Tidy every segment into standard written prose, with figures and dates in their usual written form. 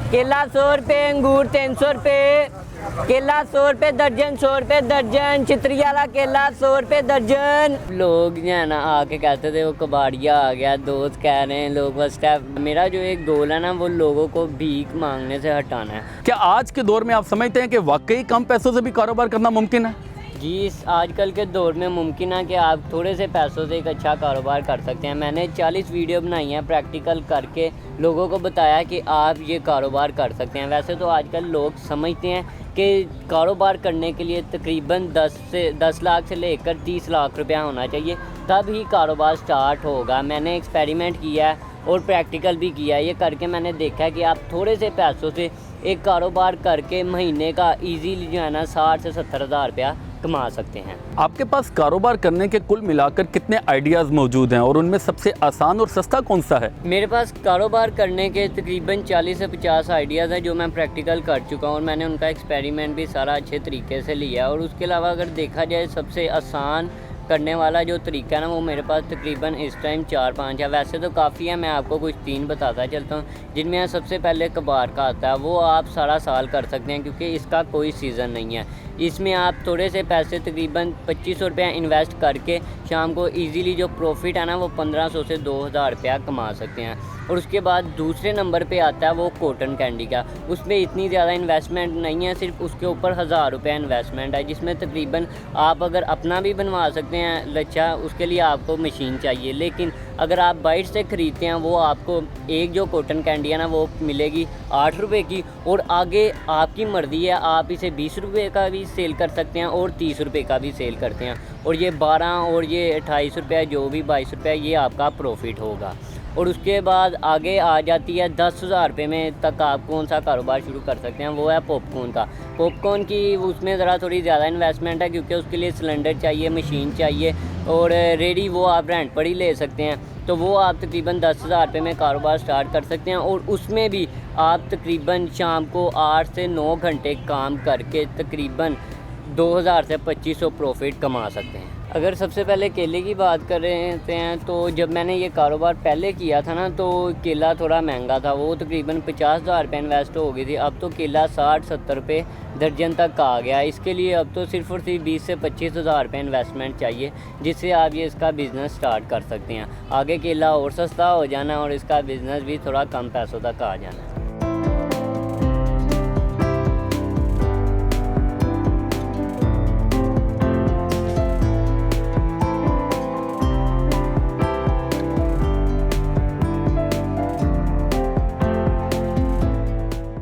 केला 100 रुपये, अंगूर 300 रुपये, केला 100 रुपये दर्जन, 100 रुपये दर्जन, चितरी वाला केला 100 रुपये दर्जन। लोग जो है ना आके कहते थे वो कबाड़िया आ गया, दोस्त कह रहे हैं लोग बस मेरा जो एक गोल है ना वो लोगों को भीख मांगने से हटाना है। क्या आज के दौर में आप समझते हैं कि वाकई कम पैसों से भी कारोबार करना मुमकिन है? जी, इस आजकल के दौर में मुमकिन है कि आप थोड़े से पैसों से एक अच्छा कारोबार कर सकते हैं। मैंने 40 वीडियो बनाई हैं प्रैक्टिकल करके, लोगों को बताया कि आप ये कारोबार कर सकते हैं। वैसे तो आजकल लोग समझते हैं कि कारोबार करने के लिए तकरीबन 10 लाख से लेकर 30 लाख रुपया होना चाहिए, तब ही कारोबार स्टार्ट होगा। मैंने एक्सपेरिमेंट किया है और प्रैक्टिकल भी किया है। ये करके मैंने देखा है कि आप थोड़े से पैसों से एक कारोबार करके महीने का ईजीली जो है ना 60 से 70 हज़ार रुपया कमा सकते हैं। आपके पास कारोबार करने के कुल मिलाकर कितने आइडियाज़ मौजूद हैं और उनमें सबसे आसान और सस्ता कौन सा है? मेरे पास कारोबार करने के तकरीबन 40 से 50 आइडियाज़ हैं जो मैं प्रैक्टिकल कर चुका हूँ और मैंने उनका एक्सपेरिमेंट भी सारा अच्छे तरीके से लिया। और उसके अलावा अगर देखा जाए सबसे आसान करने वाला जो तरीका है ना वो मेरे पास तकरीबन इस टाइम 4-5 है। वैसे तो काफ़ी है, मैं आपको कुछ 3 बताता चलता हूँ, जिनमें सबसे पहले कबाड़ का आता है। वो आप सारा साल कर सकते हैं क्योंकि इसका कोई सीज़न नहीं है। इसमें आप थोड़े से पैसे तकरीबन 2500 रुपया इन्वेस्ट करके शाम को इजीली जो प्रॉफिट है ना वो 1500 से 2000 रुपया कमा सकते हैं। और उसके बाद दूसरे नंबर पे आता है वो कॉटन कैंडी का। उसमें इतनी ज़्यादा इन्वेस्टमेंट नहीं है, सिर्फ उसके ऊपर 1000 रुपया इन्वेस्टमेंट है, जिसमें तकरीबन आप अगर अपना भी बनवा सकते हैं लच्छा, उसके लिए आपको मशीन चाहिए। लेकिन अगर आप बाइट से ख़रीदते हैं वो आपको एक जो कॉटन कैंडी है ना वो मिलेगी 8 रुपये की, और आगे आपकी मर्ज़ी है, आप इसे 20 रुपये का भी सेल कर सकते हैं और 30 रुपये का भी सेल करते हैं। और ये 12 और ये 28 रुपये जो भी 22 रुपये ये आपका प्रॉफिट होगा। और उसके बाद आगे आ जाती है 10,000 रुपये में तक आप कौन सा कारोबार शुरू कर सकते हैं, वो है पॉपकॉर्न का। पॉपकॉर्न की उसमें ज़रा थोड़ी ज़्यादा इन्वेस्टमेंट है क्योंकि उसके लिए सिलेंडर चाहिए, मशीन चाहिए और रेडी वो आप रेंट पर ही ले सकते हैं। तो वो आप तकरीबन 10,000 रुपये में कारोबार स्टार्ट कर सकते हैं और उसमें भी आप तकरीबन शाम को 8 से 9 घंटे काम करके तकरीबन 2000 से 2500 प्रॉफिट कमा सकते हैं। अगर सबसे पहले केले की बात कर रहे हैं तो जब मैंने ये कारोबार पहले किया था ना तो केला थोड़ा महंगा था, वो तकरीबन 50,000 रुपये इन्वेस्ट हो गई थी। अब तो केला 60-70 रुपये दर्जन तक आ गया। इसके लिए अब तो सिर्फ और सिर्फ 20 से 25 हज़ार रुपये इन्वेस्टमेंट चाहिए, जिससे आप ये इसका बिज़नेस स्टार्ट कर सकते हैं। आगे केला और सस्ता हो जाना और इसका बिज़नेस भी थोड़ा कम पैसों तक आ जाना।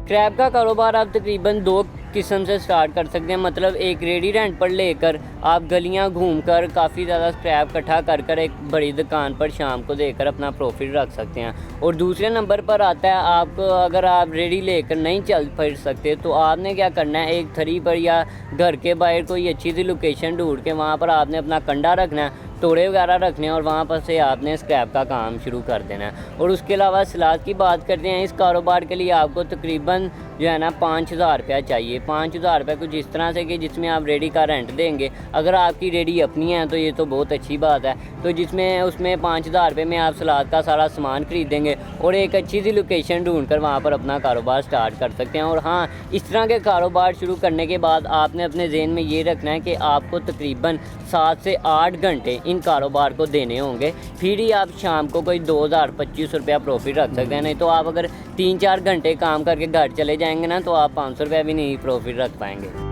क्रैब का कारोबार आप तकरीबन 2 किस्म से स्टार्ट कर सकते हैं। मतलब एक रेडी रेंट पर लेकर आप गलियां घूमकर काफ़ी ज़्यादा स्क्रैप इकट्ठा कर एक बड़ी दुकान पर शाम को देकर अपना प्रॉफिट रख सकते हैं। और दूसरे नंबर पर आता है आपको, अगर आप रेडी लेकर नहीं चल फिर सकते तो आपने क्या करना है, एक थरी पर या घर के बाहर कोई अच्छी सी लोकेशन ढूंढ के वहाँ पर आपने अपना कंडा रखना है, तोड़े वगैरह रखने हैं और वहाँ पर से आपने स्क्रैप का काम शुरू कर देना है। और उसके अलावा सलाद की बात करते हैं, इस कारोबार के लिए आपको तकरीबन जो है ना 5,000 रुपया चाहिए। 5,000 रुपये कुछ इस तरह से कि जिसमें आप रेडी का रेंट देंगे। अगर आपकी रेडी अपनी है तो ये तो बहुत अच्छी बात है, तो जिसमें उसमें 5,000 रुपये में आप सलाद का सारा सामान खरीदेंगे और एक अच्छी सी लोकेशन ढूंढ कर वहाँ पर अपना कारोबार स्टार्ट कर सकते हैं। और हाँ, इस तरह के कारोबार शुरू करने के बाद आपने अपने ज़हन में ये रखना है कि आपको तकरीबन 7 से 8 घंटे इन कारोबार को देने होंगे, फिर ही आप शाम को कोई 2,000-2500 रुपया प्रॉफिट रख सकते हैं। नहीं तो आप अगर 3-4 घंटे काम करके घर चले जाएंगे ना तो आप 500 रुपया भी नहीं प्रॉफिट रख पाएंगे।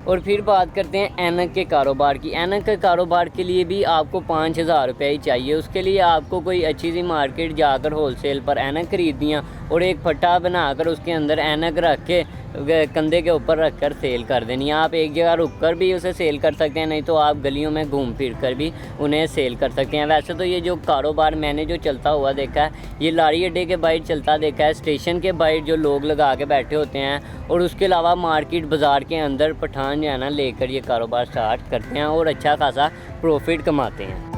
और फिर बात करते हैं ऐनक के कारोबार की। ऐनक के कारोबार के लिए भी आपको 5,000 रुपये ही चाहिए। उसके लिए आपको कोई अच्छी सी मार्केट जाकर होलसेल पर ऐनक खरीदनी है और एक फट्टा बनाकर उसके अंदर ऐनक रख के कंधे के ऊपर रख कर सेल कर देनी है। आप एक जगह रुक कर भी उसे सेल कर सकते हैं, नहीं तो आप गलियों में घूम फिर कर भी उन्हें सेल कर सकते हैं। वैसे तो ये जो कारोबार मैंने जो चलता हुआ देखा है, ये लारी अड्डे के बाहर चलता देखा है, स्टेशन के बाहर जो लोग लगा के बैठे होते हैं, और उसके अलावा मार्केट बाज़ार के अंदर पठान जो है ना लेकर ये कारोबार स्टार्ट करते हैं और अच्छा खासा प्रॉफिट कमाते हैं।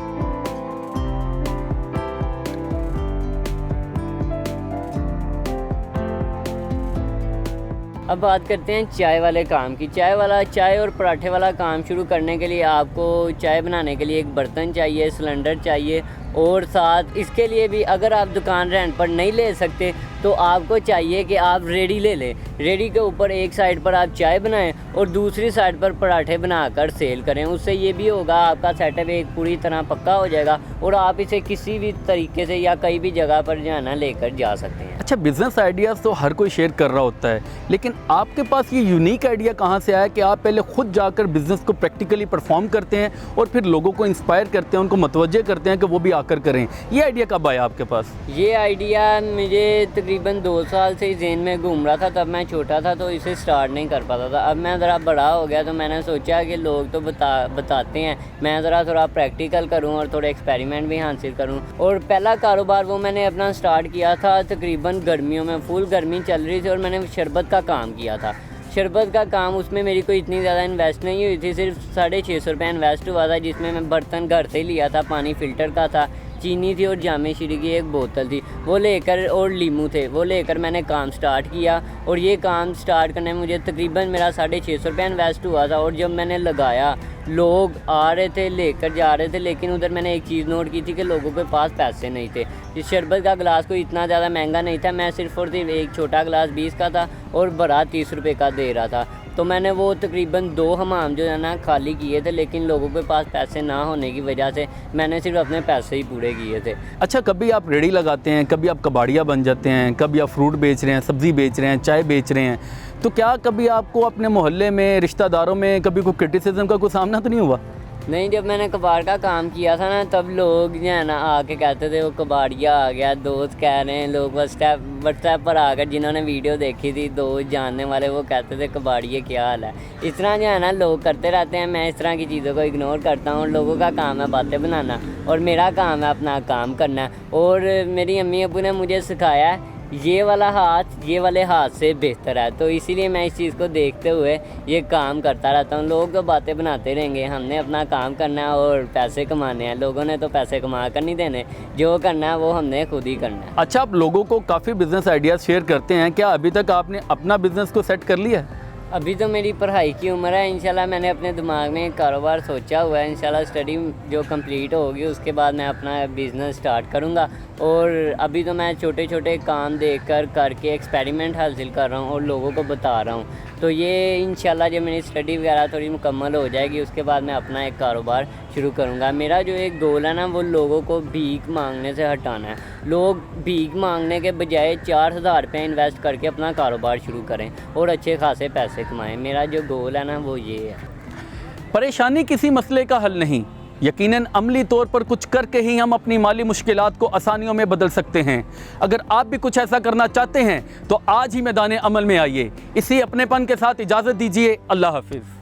अब बात करते हैं चाय वाले काम की। चाय और पराठे वाला काम शुरू करने के लिए आपको चाय बनाने के लिए एक बर्तन चाहिए, सिलेंडर चाहिए, और साथ इसके लिए भी अगर आप दुकान रेंट पर नहीं ले सकते तो आपको चाहिए कि आप रेडी ले लें। रेडी के ऊपर एक साइड पर आप चाय बनाएं और दूसरी साइड पर पराठे बनाकर सेल करें। उससे ये भी होगा, आपका सेटअप एक पूरी तरह पक्का हो जाएगा और आप इसे किसी भी तरीके से या कहीं भी जगह पर जाना लेकर जा सकते हैं। अच्छा, बिज़नेस आइडियाज़ तो हर कोई शेयर कर रहा होता है, लेकिन आपके पास ये यूनिक आइडिया कहाँ से आया कि आप पहले खुद जाकर बिज़नेस को प्रैक्टिकली परफॉर्म करते हैं और फिर लोगों को इंस्पायर करते हैं, उनको मतवज्जे करते हैं कि वो भी आकर करें? ये आइडिया कब आया आपके पास? ये आइडिया मुझे तकरीबन 2 साल से ज़हन में घूम रहा था। तब मैं छोटा था तो इसे स्टार्ट नहीं कर पाता था। अब मैं ज़रा बड़ा हो गया तो मैंने सोचा कि लोग तो बताते हैं, मैं ज़रा थोड़ा प्रैक्टिकल करूं और थोड़े एक्सपेरिमेंट भी हासिल करूं। और पहला कारोबार वो मैंने अपना स्टार्ट किया था तकरीबन गर्मियों में, फुल गर्मी चल रही थी और मैंने शरबत का काम किया था। शरबत का काम, उसमें मेरी कोई इतनी ज़्यादा इन्वेस्ट नहीं हुई थी, सिर्फ 650 रुपये इन्वेस्ट हुआ था, जिसमें मैं बर्तन घर से ही लिया था, पानी फ़िल्टर का था, चीनी थी और जामे शीरी की एक बोतल थी, वो लेकर, और लीमू थे, वो लेकर मैंने काम स्टार्ट किया। और ये काम स्टार्ट करने में मुझे तकरीबन मेरा 650 रुपये इन्वेस्ट हुआ था। और जब मैंने लगाया, लोग आ रहे थे, लेकर जा रहे थे, लेकिन उधर मैंने एक चीज़ नोट की थी कि लोगों के पास पैसे नहीं थे। इस शरबत का गिलास कोई इतना ज़्यादा महंगा नहीं था, मैं सिर्फ और सिर्फ एक छोटा गिलास 20 का था और बड़ा 30 रुपये का दे रहा था। तो मैंने वो तकरीबन 2 हमाम जो है ना खाली किए थे, लेकिन लोगों के पास पैसे ना होने की वजह से मैंने सिर्फ अपने पैसे ही पूरे किए थे। अच्छा, कभी आप रेडी लगाते हैं, कभी आप कबाड़िया बन जाते हैं, कभी आप फ्रूट बेच रहे हैं, सब्ज़ी बेच रहे हैं, चाय बेच रहे हैं, तो क्या कभी आपको अपने मोहल्ले में, रिश्तेदारों में कभी कोई क्रिटिसिज्म का कोई सामना तो नहीं हुआ? नहीं, जब मैंने कबाड़ का काम किया था ना, तब लोग जो है ना आके कहते थे वो कबाड़िया आ गया। दोस्त कह रहे हैं, लोग व्हाट्सएप पर आकर जिन्होंने वीडियो देखी थी, दोस्त जानने वाले, वो कहते थे कबाड़िए क्या हाल है। इस तरह जो है ना लोग करते रहते हैं। मैं इस तरह की चीज़ों को इग्नोर करता हूँ। लोगों का काम है बातें बनाना और मेरा काम है अपना काम करना। और मेरी अम्मी अब्बू ने मुझे सिखाया है ये वाला हाथ ये वाले हाथ से बेहतर है, तो इसीलिए मैं इस चीज़ को देखते हुए ये काम करता रहता हूँ। लोग तो बातें बनाते रहेंगे, हमने अपना काम करना है और पैसे कमाने हैं। लोगों ने तो पैसे कमा कर नहीं देने, जो करना है वो हमने खुद ही करना है। अच्छा, आप लोगों को काफ़ी बिज़नेस आइडियाज़ शेयर करते हैं, क्या अभी तक आपने अपना बिज़नेस को सेट कर लिया है? अभी तो मेरी पढ़ाई की उम्र है। इंशाल्लाह मैंने अपने दिमाग में एक कारोबार सोचा हुआ है। इंशाल्लाह स्टडी जो कंप्लीट होगी उसके बाद मैं अपना बिज़नेस स्टार्ट करूँगा। और अभी तो मैं छोटे छोटे काम देखकर करके एक्सपेरिमेंट हासिल कर रहा हूँ और लोगों को बता रहा हूँ। तो ये इंशाल्लाह जब मेरी स्टडी वगैरह थोड़ी मुकम्मल हो जाएगी उसके बाद मैं अपना एक कारोबार शुरू करूँगा। मेरा जो एक गोल है ना, वो लोगों को भीख मांगने से हटाना है। लोग भीख मांगने के बजाय 4000 रुपये इन्वेस्ट करके अपना कारोबार शुरू करें और अच्छे खासे पैसे कमाएं। मेरा जो गोल है ना वो ये है। परेशानी किसी मसले का हल नहीं, यकीनन अमली तौर पर कुछ करके ही हम अपनी माली मुश्किलात को आसानियों में बदल सकते हैं। अगर आप भी कुछ ऐसा करना चाहते हैं तो आज ही मैदान अमल में आइए। इसी अपनेपन के साथ इजाज़त दीजिए। अल्लाह हाफिज़।